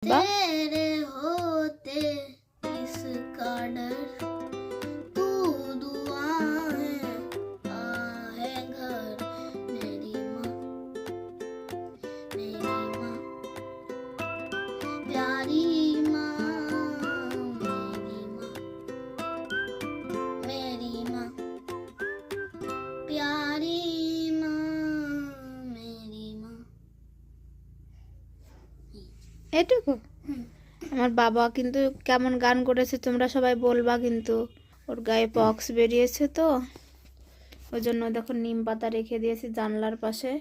तेरे होते किसका डर, तू दुआएं आहे घर। मेरी माँ प्यारी माँ, मेरी माँ प्यारी माँ, मेरी माँ। এটুকু? আমার বাবা কিন্তু কেমন গান করেছে তোমরা সবাই বলবা কিন্তু। ওর গায়ে পক্স বেরিয়েছে তো, ওই জন্য দেখো নিম পাতা রেখে দিয়েছি জানলার পাশে।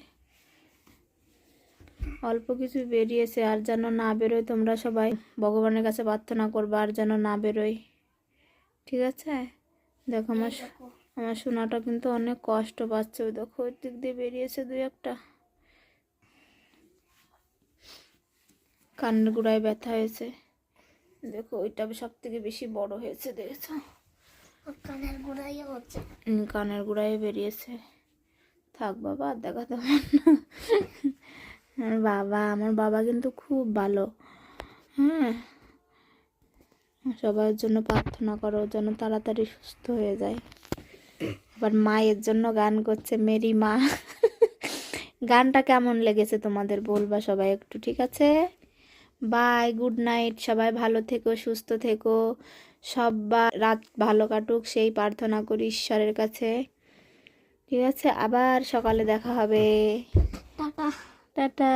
অল্প কিছু বেরিয়েছে, আর যেন না বেরোয়। তোমরা সবাই ভগবানের কাছে প্রার্থনা করবা আর যেন না বেরোয়, ঠিক আছে? দেখো আমার সোনাটা কিন্তু অনেক কষ্ট পাচ্ছে। ওই দেখো ওই দিক দিয়ে বেরিয়েছে দুই একটা। কানের গোড়ায় ব্যথা হয়েছে, দেখো ওইটা সব থেকে বেশি বড় হয়েছে, দেখেছো? কানের গোড়ায় হচ্ছে, কানের গোড়ায় বেরিয়েছে। থাক বাবা, আর দেখাতে হবে না। আমার বাবা কিন্তু খুব ভালো। হ্যাঁ, সবার জন্য প্রার্থনা করো যেন তাড়াতাড়ি সুস্থ হয়ে যায়। আবার মায়ের জন্য গান করছে, মেরি মা। গানটা কেমন লেগেছে তোমাদের বলবা সবাই একটু, ঠিক আছে? Bye, good night. সবাই ভালো থেকো, সুস্থ থেকো, সবার রাত ভালো কাটুক সেই প্রার্থনা করি ঈশ্বরের কাছে, ঠিক আছে? আবার সকালে দেখা হবে। টাটা। টাটা।